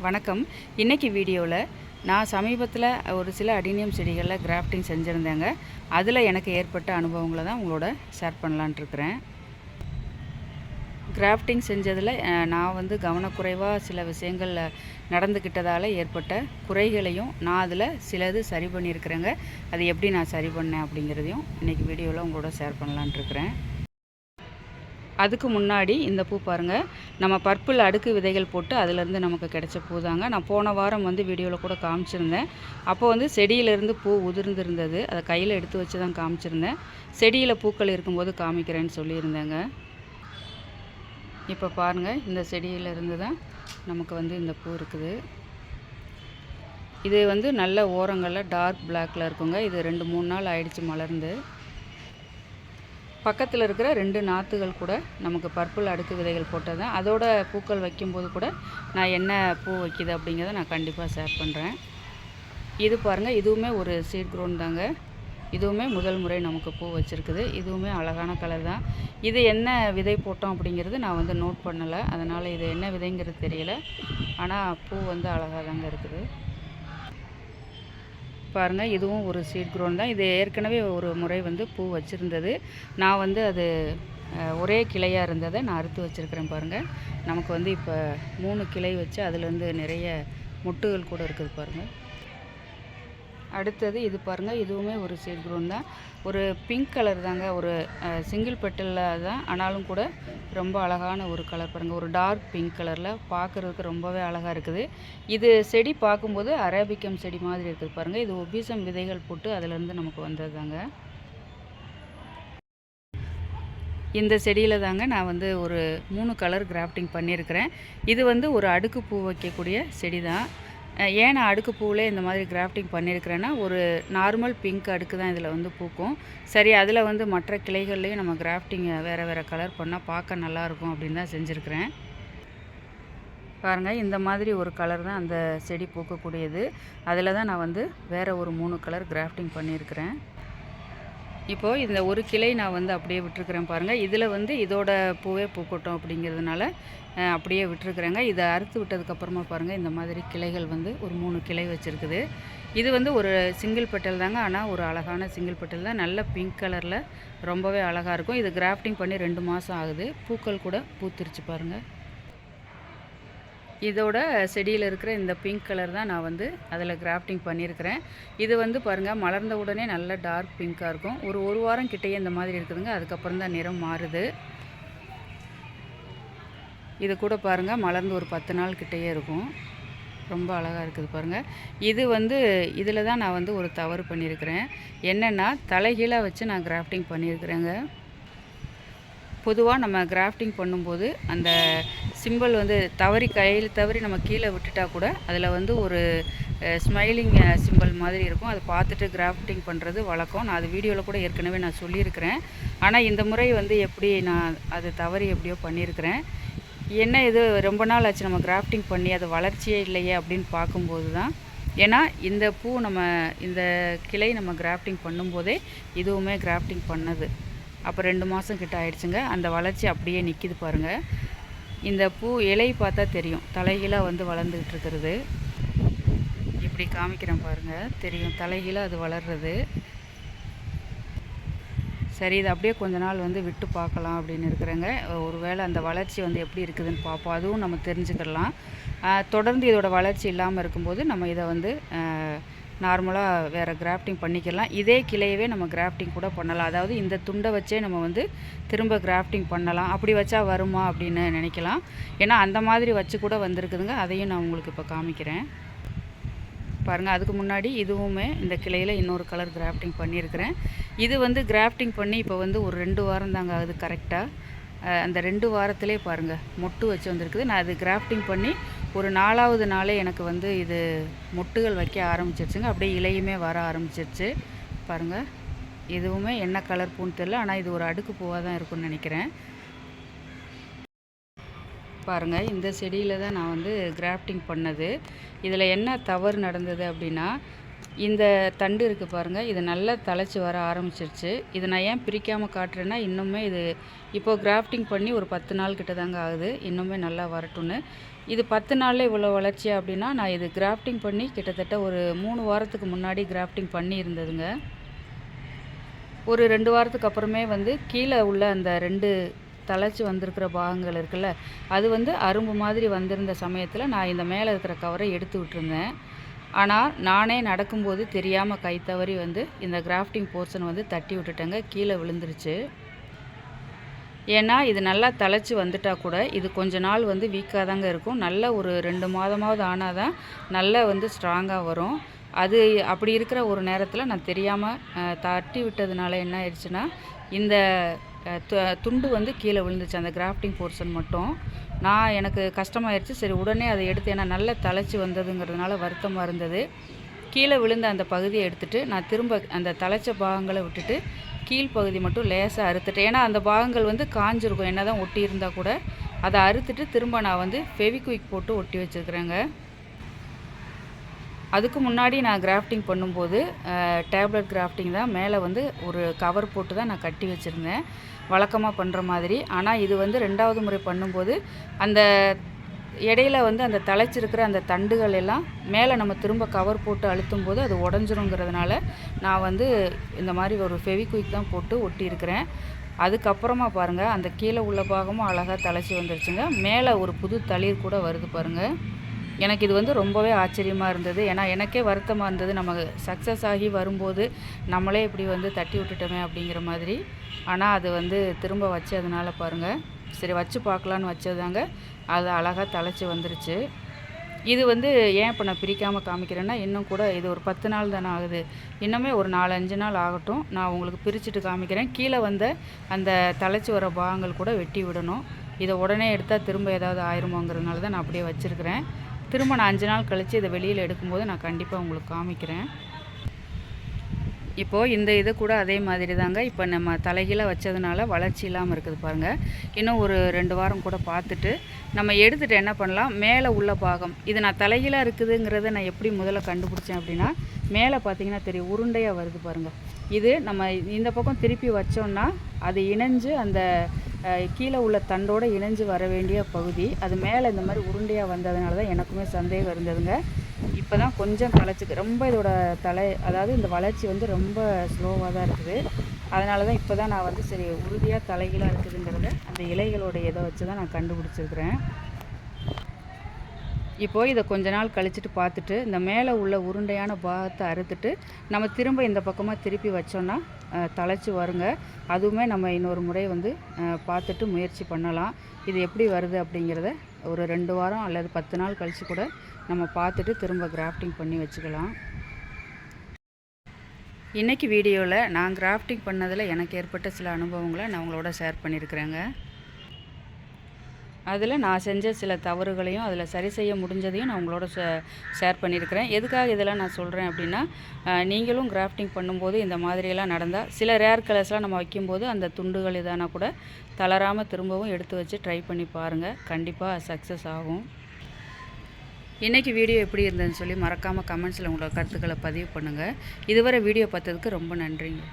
வணக்கம். இன்றைக்கி வீடியோவில் நான் சமீபத்தில் ஒரு சில அடினியம் செடிகளில் கிராஃப்டிங் செஞ்சுருந்தேங்க. அதில் எனக்கு ஏற்பட்ட அனுபவங்களை தான் உங்களோட ஷேர் பண்ணலான்ட்ருக்கிறேன். கிராஃப்டிங் செஞ்சதில் நான் கவனக்குறைவாக சில விஷயங்கள் நடந்துக்கிட்டதால் ஏற்பட்ட குறைகளையும் நான் அதில் சிலது சரி பண்ணியிருக்கிறேங்க. அது எப்படி நான் சரி பண்ணேன் அப்படிங்கிறதையும் இன்றைக்கி வீடியோவில் உங்களோட ஷேர் பண்ணலான்ட்ருக்கிறேன். அதுக்கு முன்னாடி இந்த பூ பாருங்கள், நம்ம பர்பிள் அடுக்கு விதைகள் போட்டு அதிலேருந்து நமக்கு கிடைச்ச பூ தாங்க. நான் போன வாரம் வீடியோவில் கூட காமிச்சிருந்தேன். அப்போ செடியிலேருந்து பூ உதிர்ந்துருந்தது. அதை கையில் எடுத்து வச்சு தான் காமிச்சிருந்தேன். செடியில் பூக்கள் இருக்கும்போது காமிக்கிறேன்னு சொல்லியிருந்தேங்க. இப்போ பாருங்கள், இந்த செடியிலேருந்து தான் நமக்கு இந்த பூ இருக்குது. இது நல்ல ஓரங்களில் டார்க் பிளாக்கில் இருக்குங்க. இது 2-3 நாள் ஆயிடுச்சு மலர்ந்து. பக்கத்தில் இருக்கிற 2 நாற்றுகள் கூட நமக்கு பர்பிள் அடுக்கு விதைகள் போட்டது தான். அதோட பூக்கள் வைக்கும்போது கூட நான் என்ன பூ வைக்கிது அப்படிங்கிறத நான் கண்டிப்பாக ஷேர் பண்ணுறேன். இது பாருங்கள், இதுவுமே ஒரு சீட் க்ரோன் தாங்க. இதுவுமே முதல் முறை நமக்கு பூ வச்சுருக்குது. இதுவுமே அழகான கலர் தான். இது என்ன விதை போட்டோம் அப்படிங்கிறது நான் நோட் பண்ணலை. அதனால் இது என்ன விதைங்கிறது தெரியல. ஆனால் பூ அழகாக தாங்க இருக்குது. பாருங்கள், இதுவும் ஒரு சீட் க்ரோன் தான். இது ஏற்கனவே ஒரு முறை பூ வச்சுருந்தது. நான் அது ஒரே கிளையாக இருந்ததை நான் அறுத்து வச்சுருக்கிறேன். பாருங்கள், நமக்கு இப்போ 3 கிளை வச்சு அதுலேருந்து நிறைய மொட்டுகள் கூட இருக்குது பாருங்கள். அடுத்தது இது பாருங்கள், இதுவுமே ஒரு சீட் க்ரோன் தான். ஒரு பிங்க் கலர் தாங்க. ஒரு சிங்கிள் பெட்டலில் தான், ஆனாலும் கூட ரொம்ப அழகான ஒரு கலர் பாருங்கள். ஒரு டார்க் பிங்க் கலரில் பார்க்குறதுக்கு ரொம்பவே அழகாக இருக்குது. இது செடி பார்க்கும்போது அரேபிக்கம் செடி மாதிரி இருக்குது பாருங்கள். இது ஒபிசம் விதைகள் போட்டு அதிலேருந்து நமக்கு வந்தது தாங்க. இந்த செடியில் தாங்க நான் ஒரு 3 கலர் கிராஃப்டிங் பண்ணியிருக்கிறேன். இது ஒரு அடுக்கு பூ வைக்கக்கூடிய செடி தான். ஏன் நான் அடுக்கு பூவில் இந்த மாதிரி கிராஃப்டிங் பண்ணியிருக்கிறேன்னா, ஒரு நார்மல் பிங்க் அடுக்கு தான் இதில் பூக்கும். சரி, அதில் மற்ற கிளைகள்லேயும் நம்ம கிராஃப்டிங் வேறு வேறு கலர் பண்ணால் பார்க்க நல்லாயிருக்கும் அப்படின்னு தான் செஞ்சுருக்கிறேன். பாருங்கள், இந்த மாதிரி ஒரு கலர் தான் அந்த செடி பூக்கக்கூடியது. அதில் தான் நான் வேறு ஒரு 3 கலர் கிராஃப்டிங் பண்ணியிருக்கிறேன். இப்போது இந்த ஒரு கிளை நான் அப்படியே விட்டுருக்குறேன் பாருங்கள். இதில் இதோட பூவே பூக்கட்டும் அப்படிங்கிறதுனால அப்படியே விட்டுருக்குறேங்க. இதை அறுத்து விட்டதுக்கப்புறமா பாருங்கள், இந்த மாதிரி கிளைகள் ஒரு 3 கிளை வச்சுருக்குது. இது ஒரு சிங்கிள் பெட்டல் தாங்க. ஆனால் ஒரு அழகான சிங்கிள் பெட்டல் தான். நல்ல பிங்க் கலரில் ரொம்பவே அழகாக இருக்கும். இது கிராஃப்டிங் பண்ணி 2 மாதம் ஆகுது. பூக்கள் கூட பூத்துருச்சு பாருங்கள். இதோட செடியில் இருக்கிற இந்த பிங்க் கலர் தான் நான் அதில் கிராஃப்டிங் பண்ணியிருக்கிறேன். இது பாருங்கள், மலர்ந்த உடனே நல்ல டார்க் பிங்காக இருக்கும். ஒரு வாரம் கிட்டேயே இந்த மாதிரி இருக்குதுங்க. அதுக்கப்புறம் தான் நிறம் மாறுது. இது கூட பாருங்கள், மலர்ந்து ஒரு 10 நாள் கிட்டேயே இருக்கும். ரொம்ப அழகாக இருக்குது பாருங்கள். இது இதில் தான் நான் ஒரு தவறு பண்ணியிருக்கிறேன். என்னென்னா, தலைகீழாக வச்சு நான் கிராஃப்டிங் பண்ணியிருக்கிறேங்க. பொதுவாக நம்ம கிராஃப்டிங் பண்ணும்போது அந்த சிம்பிள் கையில் தவறி நம்ம கீழே விட்டுட்டா கூட அதில் ஒரு ஸ்மைலிங் சிம்பிள் மாதிரி இருக்கும். அதை பார்த்துட்டு கிராஃப்டிங் பண்ணுறது வழக்கம். நான் அது வீடியோவில் கூட ஏற்கனவே நான் சொல்லியிருக்கிறேன். ஆனால் இந்த முறை எப்படி நான் அது தவறி எப்படியோ பண்ணியிருக்கிறேன். என்ன இது ரொம்ப நாள் ஆச்சு நம்ம கிராஃப்டிங் பண்ணி, அது வளர்ச்சியே இல்லையே அப்படின்னு பார்க்கும்போது தான், ஏன்னா இந்த பூ இந்த கிளை நம்ம கிராஃப்டிங் பண்ணும்போதே இதுவுமே கிராஃப்டிங் பண்ணது. அப்போ 2 மாதம் கிட்ட ஆயிடுச்சுங்க. அந்த வளர்ச்சி அப்படியே நிற்கிது பாருங்கள். இந்த பூ இலை பார்த்தா தெரியும், தலைகீழாக வளர்ந்துக்கிட்டு இருக்கிறது. இப்படி காமிக்கிறேன் பாருங்கள், தெரியும் தலைகீழாக அது வளர்றது. சரி, இது அப்படியே கொஞ்ச நாள் விட்டு பார்க்கலாம் அப்படின்னு இருக்கிறேங்க. ஒரு வேளை அந்த வளர்ச்சி எப்படி இருக்குதுன்னு பார்ப்போம். அதுவும் நம்ம தெரிஞ்சுக்கலாம். தொடர்ந்து இதோட வளர்ச்சி இல்லாமல் இருக்கும்போது நம்ம இதை நார்மலாக வேறு கிராஃப்டிங் பண்ணிக்கலாம். இதே கிளையவே நம்ம கிராஃப்டிங் கூட பண்ணலாம். அதாவது இந்த துண்டை வச்சே நம்ம திரும்ப கிராஃப்டிங் பண்ணலாம். அப்படி வச்சா வருமா அப்படின்னு நினைக்கலாம். ஏன்னா அந்த மாதிரி வச்சு கூட வந்திருக்குதுங்க. அதையும் நான் உங்களுக்கு இப்போ காமிக்கிறேன் பாருங்கள். அதுக்கு முன்னாடி இதுவுமே இந்த கிளையில் இன்னொரு கலர் கிராஃப்டிங் பண்ணியிருக்கிறேன். இது கிராஃப்டிங் பண்ணி இப்போ ஒரு 2 வாரம் தாங்க ஆகுது கரெக்டாக. அந்த 2 வாரத்திலே பாருங்கள் மொட்டு வச்சு வந்திருக்குது. நான் அது கிராஃப்டிங் பண்ணி ஒரு 4வது நாளே எனக்கு இது மொட்டுகள் வைக்க ஆரம்பிச்சிருச்சுங்க. அப்படியே இலையுமே வர ஆரம்பிச்சிருச்சு பாருங்கள். இதுவுமே என்ன கலர் பூன்னு தெரியல, ஆனால் இது ஒரு அடுக்கு பூவாக தான் இருக்குன்னு நினைக்கிறேன். பாருங்கள், இந்த செடியில் தான் நான் கிராஃப்டிங் பண்ணது. இதில் என்ன தவறு நடந்தது அப்படின்னா, இந்த தண்டு இருக்குது பாருங்கள், இது நல்லா தழைச்சி வர ஆரம்பிச்சிருச்சு. இதை நான் ஏன் பிரிக்காமல் காட்டுறேன்னா, இன்னுமே இது இப்போது கிராஃப்டிங் பண்ணி ஒரு 10 நாள் கிட்ட தாங்க ஆகுது. இன்னுமே நல்லா வரட்டும்னு இது 10 நாளில் இவ்வளோ வளர்ச்சியா அப்படின்னா, நான் இது கிராஃப்டிங் பண்ணி கிட்டத்தட்ட ஒரு 3 வாரத்துக்கு முன்னாடி கிராஃப்டிங் பண்ணி இருந்ததுங்க. ஒரு 2 வாரத்துக்கு அப்புறமே வந்து கீழே உள்ள அந்த 2 தழைச்சி வந்திருக்கிற பாகங்கள் இருக்குல்ல, அது வந்து அரும்பு மாதிரி வந்திருந்த சமயத்தில் நான் இந்த மேலே இருக்கிற கவரை எடுத்து விட்டுருந்தேன். ஆனால் நானே நடக்கும்போது தெரியாமல் கை தவறி வந்து இந்த கிராஃப்டிங் போர்ஷன் வந்து தட்டி விட்டுட்டேங்க. கீழே விழுந்துருச்சு. ஏன்னா இது நல்லா தழைச்சி வந்துட்டா கூட இது கொஞ்ச நாள் வந்து வீக்காக தாங்க இருக்கும். நல்ல ஒரு 2 மாதமாவது ஆனால் தான் நல்லா வந்து ஸ்ட்ராங்காக வரும். அது அப்படி இருக்கிற ஒரு நேரத்தில் நான் தெரியாமல் தட்டி விட்டதுனால என்ன ஆயிடுச்சுன்னா, இந்த துண்டு வந்து கீழே விழுந்துச்சு, அந்த கிராஃப்டிங் போர்ஷன் மட்டும். எனக்கு கஷ்டமாயிருச்சு. சரி உடனே அதை எடுத்து, ஏன்னா நல்லா தழைச்சி வந்ததுங்கிறதுனால வருத்தமாக இருந்தது. கீழே விழுந்த அந்த பகுதியை எடுத்துகிட்டு நான் திரும்ப அந்த தழைச்ச பாகங்களை விட்டுட்டு கீழ்ப்பகுதி மட்டும் லேசாக அறுத்துட்டேன். ஏன்னா அந்த பாகங்கள் வந்து காஞ்சிருக்கும், என்ன தான் ஒட்டி இருந்தால் கூட. அதை அறுத்துட்டு திரும்ப நான் வந்து ஃபெவிக்விக் போட்டு ஒட்டி வச்சுருக்கிறேங்க. அதுக்கு முன்னாடி நான் கிராஃப்டிங் பண்ணும்போது டேப்லெட் கிராஃப்டிங் தான், மேலே வந்து ஒரு கவர் போட்டு தான் நான் கட்டி வச்சுருந்தேன் வழக்கமாக பண்ணுற மாதிரி. ஆனால் இது வந்து 2வது முறை பண்ணும்போது அந்த இடையில வந்து அந்த தழைச்சிருக்கிற அந்த தண்டுகள் எல்லாம் மேலே நம்ம திரும்ப கவர் போட்டு அழுத்தும் போது அது உடஞ்சிருங்கிறதுனால நான் வந்து இந்த மாதிரி ஒரு ஃபெவிக்விக் தான் போட்டு ஒட்டியிருக்கிறேன். அதுக்கப்புறமா பாருங்கள், அந்த கீழே உள்ள பாகமும் அழகாக தழைச்சி வந்துருச்சுங்க. மேலே ஒரு புது தளிர் கூட வருது பாருங்கள். எனக்கு இது வந்து ரொம்பவே ஆச்சரியமாக இருந்தது. ஏன்னா எனக்கே வருத்தமாக இருந்தது, நம்ம சக்ஸஸ் ஆகி வரும்போது நம்மளே இப்படி வந்து தட்டி விட்டுட்டோமே அப்படிங்கிற மாதிரி. ஆனால் அது வந்து திரும்ப வச்சதுனால பாருங்கள், சரி வச்சு பார்க்கலான்னு வச்சதாங்க, அது அழகாக தழைச்சி வந்துருச்சு. இது வந்து ஏன் இப்போ நான் பிரிக்காமல் காமிக்கிறேன்னா, இன்னும் கூட இது ஒரு 10 நாள் தானே ஆகுது. இன்னுமே ஒரு 4-5 நாள் ஆகட்டும், நான் உங்களுக்கு பிரிச்சுட்டு காமிக்கிறேன். கீழே வந்த அந்த தழைச்சி வர பாகங்கள் கூட வெட்டி விடணும். இதை உடனே எடுத்தால் திரும்ப ஏதாவது ஆயிருமோங்கிறதுனால தான் நான் அப்படியே வச்சுருக்கிறேன். திரும்ப நான் 5 நாள் கழித்து இதை வெளியில் எடுக்கும்போது நான் கண்டிப்பாக உங்களுக்கு காமிக்கிறேன். இப்போது இந்த இது கூட அதே மாதிரி தாங்க. இப்போ நம்ம தலைகீழாக வச்சதுனால வளர்ச்சி இல்லாமல் இருக்குது பாருங்கள். இன்னும் ஒரு 2 வாரம் கூட பார்த்துட்டு நம்ம எடுத்துகிட்டு என்ன பண்ணலாம், மேலே உள்ள பாகம் இது நான் தலைகீழாக இருக்குதுங்கிறத நான் எப்படி முதல்ல கண்டுபிடிச்சேன் அப்படின்னா, மேலே பார்த்தீங்கன்னா தெரியும், உருண்டையாக வருது பாருங்கள். இது நம்ம இந்த பக்கம் திருப்பி வச்சோன்னா அது இணைஞ்சு அந்த கீழே உள்ள தண்டோடு இணைஞ்சு வர வேண்டிய பகுதி, அது மேலே இந்த மாதிரி உருண்டையாக வந்ததுனால தான் எனக்குமே சந்தேகம் இருந்ததுங்க. இப்போ தான் கொஞ்சம் தழைச்சிக்கு ரொம்ப இதோட அதாவது இந்த வளர்ச்சி வந்து ரொம்ப ஸ்லோவாக தான் இருக்குது. அதனால தான் இப்போ தான் நான் வந்து சரி உறுதியாக தலைகீழாக இருக்குதுங்கிறத அந்த இலைகளோட இதை வச்சு தான் நான் கண்டுபிடிச்சிருக்கிறேன். இப்போது இதை கொஞ்ச நாள் கழிச்சிட்டு பார்த்துட்டு இந்த மேலே உள்ள உருண்டையான பாகத்தை அறுத்துட்டு நம்ம திரும்ப இந்த பக்கமாக திருப்பி வச்சோன்னா தழைச்சி வருங்க. அதுவுமே நம்ம இன்னொரு முறை வந்து பார்த்துட்டு முயற்சி பண்ணலாம். இது எப்படி வருது அப்படிங்கிறத ஒரு 2 வாரம் அல்லது 10 நாள் கழித்து கூட நம்ம பார்த்துட்டு திரும்ப கிராஃப்டிங் பண்ணி வச்சுக்கலாம். இன்றைக்கி வீடியோவில் நான் கிராஃப்டிங் பண்ணதில் எனக்கு ஏற்பட்ட சில அனுபவங்களை நான் உங்களோட ஷேர் பண்ணியிருக்கிறேங்க. அதில் நான் செஞ்ச சில தவறுகளையும் அதில் சரி செய்ய முடிஞ்சதையும் நான் உங்களோட ஷேர் பண்ணியிருக்கிறேன். எதுக்காக இதெல்லாம் நான் சொல்கிறேன் அப்படின்னா, நீங்களும் கிராஃப்டிங் பண்ணும்போது இந்த மாதிரியெல்லாம் நடந்தால், சில ரேர் கலர்ஸ்லாம் நம்ம வைக்கும்போது அந்த துண்டுகள் இதானா கூட தளராமல் திரும்பவும் எடுத்து வச்சு ட்ரை பண்ணி பாருங்கள். கண்டிப்பாக சக்ஸஸ் ஆகும். இன்றைக்கி வீடியோ எப்படி இருந்ததுன்னு சொல்லி மறக்காமல் கமெண்ட்ஸில் உங்களோட கருத்துக்களை பதிவு பண்ணுங்கள். இதுவரை வீடியோ பார்த்ததுக்கு ரொம்ப நன்றிங்க.